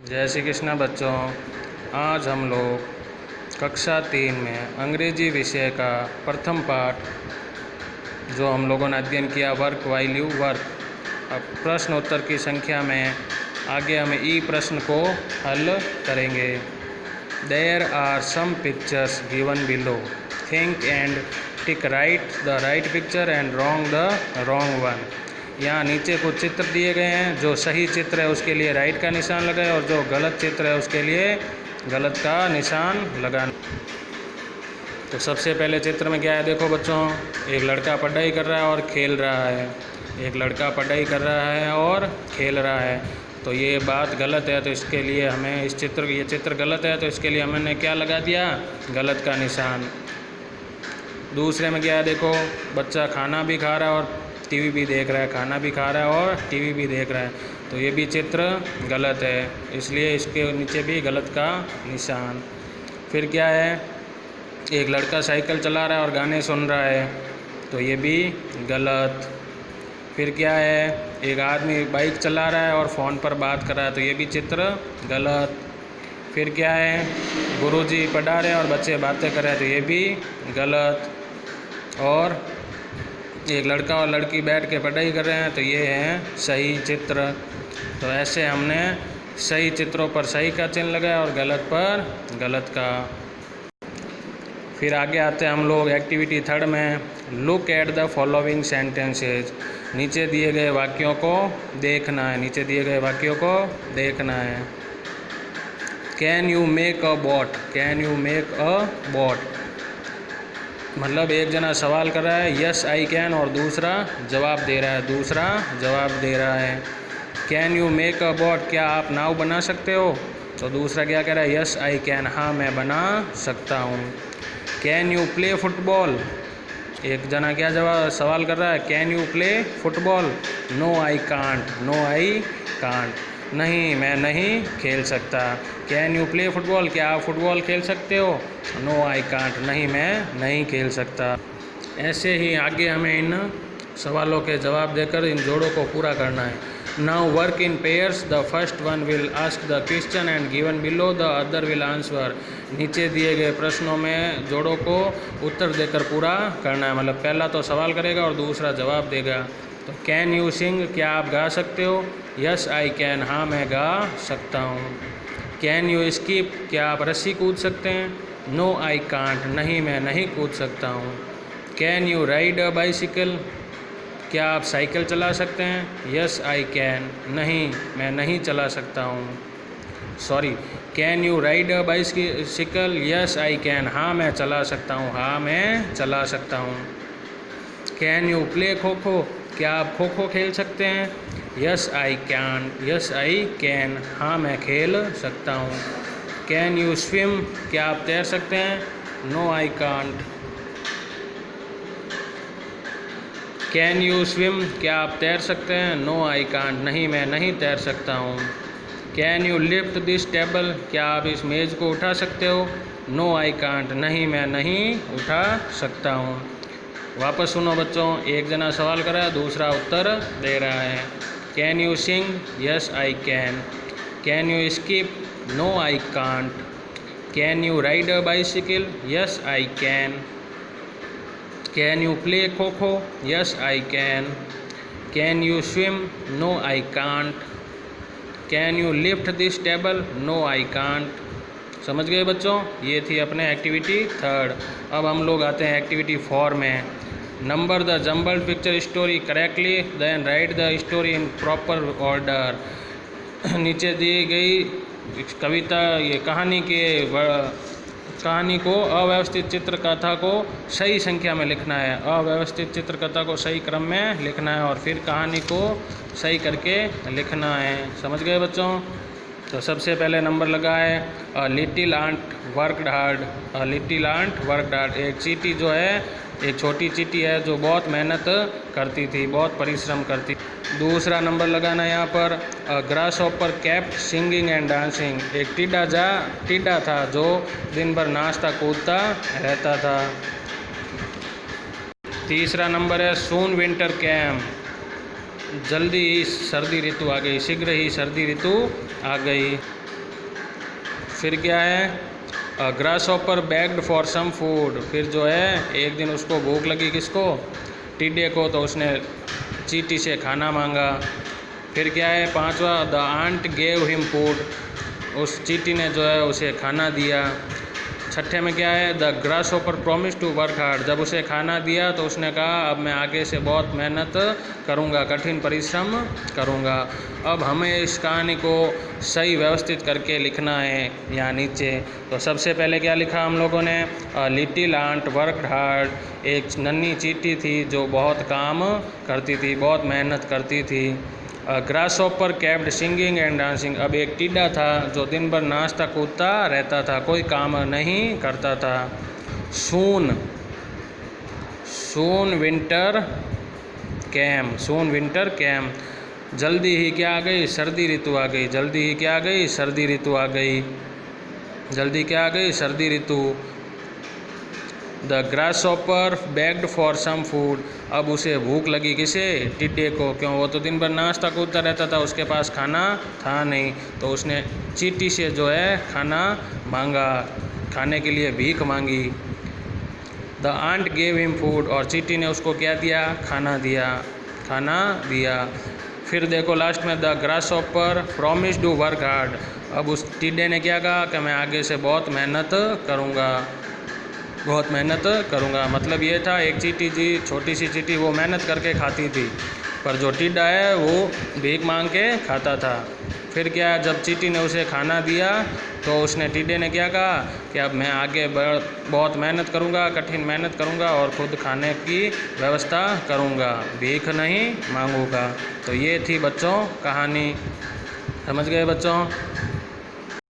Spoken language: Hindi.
जय श्री कृष्ण बच्चों। आज हम लोग कक्षा 3 में अंग्रेजी विषय का प्रथम पाठ जो हम लोगों ने अध्ययन किया वर्क वाइल यू वर्क, अब प्रश्न उत्तर की संख्या में आगे हम ई प्रश्न को हल करेंगे। There are some pictures given below, think and tick right the right picture and wrong the wrong one. यहाँ नीचे कुछ चित्र दिए गए हैं, जो सही चित्र है उसके लिए राइट का निशान लगाए और जो गलत चित्र है उसके लिए गलत का निशान लगाना। तो सबसे पहले चित्र में क्या है, देखो बच्चों, एक लड़का पढ़ाई कर रहा है और खेल रहा है। एक लड़का पढ़ाई कर रहा है और खेल रहा है, तो ये बात गलत है। तो इसके लिए हमें ये चित्र गलत है, तो इसके लिए हमने क्या लगा दिया, गलत का निशान। दूसरे में क्या है, देखो बच्चा खाना भी खा रहा है और टीवी भी देख रहा है, खाना भी खा रहा है और टीवी भी देख रहा है, तो ये भी चित्र गलत है, इसलिए इसके नीचे भी गलत का निशान। फिर क्या है, एक लड़का साइकिल चला रहा है और गाने सुन रहा है, तो ये भी गलत। फिर क्या है, एक आदमी बाइक चला रहा है और फ़ोन पर बात कर रहा है, तो ये भी चित्र गलत। फिर क्या है, गुरुजी पढ़ा रहे हैं और बच्चे बातें कर रहे हैं, तो ये भी गलत। और एक लड़का और लड़की बैठ के पढ़ाई कर रहे हैं, तो ये है सही चित्र। तो ऐसे हमने सही चित्रों पर सही का चिन्ह लगाया और गलत पर गलत का। फिर आगे आते हैं हम लोग एक्टिविटी 3 में। Look at the following sentences, नीचे दिए गए वाक्यों को देखना है, नीचे दिए गए वाक्यों को देखना है। Can you make a boat, can you make a boat, मतलब एक जना सवाल कर रहा है यस आई कैन और दूसरा जवाब दे रहा है, दूसरा जवाब दे रहा है। Can you make a boat, क्या आप नाव बना सकते हो, तो दूसरा क्या कह रहा है, यस आई कैन, हाँ मैं बना सकता हूँ। कैन यू प्ले फुटबॉल, एक जना क्या जवाब सवाल कर रहा है, can you play football, no I can't, no I can't, नहीं मैं नहीं खेल सकता। कैन यू प्ले फुटबॉल, क्या आप फुटबॉल खेल सकते हो, नो आई कांट, नहीं मैं नहीं खेल सकता। ऐसे ही आगे हमें इन सवालों के जवाब देकर इन जोड़ों को पूरा करना है। Now work in pairs, the first one will ask the question and given below the other will answer. नीचे दिए गए प्रश्नों में जोड़ों को उत्तर देकर पूरा करना है, मतलब पहला तो सवाल करेगा और दूसरा जवाब देगा। तो कैन यू सिंग, क्या आप गा सकते हो, यस आई कैन, हाँ मैं गा सकता हूँ। कैन यू स्किप, क्या आप रस्सी कूद सकते हैं, नो आई कांट, नहीं मैं नहीं कूद सकता हूँ। Can you ride a bicycle, क्या आप साइकिल चला सकते हैं, यस आई कैन, नहीं मैं नहीं चला सकता हूँ। Sorry, can you ride a bicycle, yes I can, हाँ मैं चला सकता हूँ, हाँ मैं चला सकता हूँ। कैन यू प्ले खो खो, क्या आप खो खो खेल सकते हैं, yes I can, yes I can, हाँ मैं खेल सकता हूँ। कैन यू स्विम, क्या आप तैर सकते हैं, no I can't. Can you swim, क्या आप तैर सकते हैं, नो आई कांट, नहीं मैं नहीं तैर सकता हूँ। Can you lift this table, क्या आप इस मेज़ को उठा सकते हो, नो आई कांट, नहीं मैं नहीं उठा सकता हूँ। वापस सुनो बच्चों, एक जना सवाल कर रहा है, दूसरा उत्तर दे रहा है। Can you sing, yes I can. Can you skip, no I can't. Can you ride a bicycle, yes I can. Can you play kho kho, yes I can. Can you swim, no I can't. Can you lift this table, no I can't. समझ गए बच्चों, ये थी अपने एक्टिविटी 3। अब हम लोग आते हैं एक्टिविटी 4 में। Number the jumbled picture story correctly, then write the story in proper order. नीचे दी गई कविता, ये कहानी को अव्यवस्थित चित्र कथा को सही संख्या में लिखना है, अव्यवस्थित चित्र कथा को सही क्रम में लिखना है और फिर कहानी को सही करके लिखना है। समझ गए बच्चों। तो सबसे पहले नंबर लगा है a little ant worked hard, a little ant worked hard, एक चींटी जो है, एक छोटी चींटी है जो बहुत मेहनत करती थी, बहुत परिश्रम करती। दूसरा नंबर लगाना यहाँ पर अ grass hopper kept singing and dancing, एक टिड्डा था जो दिन भर नाचता कूदता रहता था। तीसरा नंबर है सून विंटर कैम, जल्दी ही सर्दी ऋतु आ गई, शीघ्र ही सर्दी ऋतु आ गई। फिर क्या है, grasshopper begged for some food. फिर जो है एक दिन उसको भूख लगी, किसको, टिड्डे को, तो उसने चींटी से खाना मांगा। फिर क्या है 5वां, the ant gave him food. उस चींटी ने जो है उसे खाना दिया। 6ठे में क्या है, the grasshopper promise to work hard. जब उसे खाना दिया तो उसने कहा अब मैं आगे से बहुत मेहनत करूँगा, कठिन परिश्रम करूँगा। अब हमें इस कहानी को सही व्यवस्थित करके लिखना है यहाँ नीचे। तो सबसे पहले क्या लिखा हम लोगों ने, लिटिल आंट वर्कड हार्ड। एक नन्ही चींटी थी जो बहुत काम करती थी, बहुत मेहनत करती थी। Grass hopper capped singing and dancing. अब एक टिड्डा था जो दिन भर नाचता कूदता रहता था, कोई काम नहीं करता था। सून विंटर कैम, सून विंटर कैम। जल्दी ही क्या आ गई, सर्दी ऋतु आ गई। जल्दी ही क्या आ गई, सर्दी ऋतु आ गई। जल्दी क्या आ गई, सर्दी ऋतु। The grasshopper begged for some food. अब उसे भूख लगी, किसे, टिड्डे को, क्यों, वो तो दिन भर नाचता कूदता रहता था, उसके पास खाना था नहीं, तो उसने चींटी से जो है खाना मांगा, खाने के लिए भीख मांगी। The ant gave him food. और चींटी ने उसको क्या दिया, खाना दिया। फिर देखो लास्ट में, the grasshopper promise to work hard. अब उस टिड्डे ने क्या कहा कि मैं आगे से बहुत मेहनत करूँगा। मतलब ये था, एक चींटी जी, छोटी सी चींटी, वो मेहनत करके खाती थी, पर जो टिड्डा है वो भीख मांग के खाता था। फिर क्या, जब चींटी ने उसे खाना दिया तो उसने, टिड्डे ने क्या कहा कि अब मैं आगे बहुत मेहनत करूँगा, कठिन मेहनत करूँगा और खुद खाने की व्यवस्था करूँगा, भीख नहीं मांगूंगा। तो ये थी बच्चों कहानी, समझ गए बच्चों।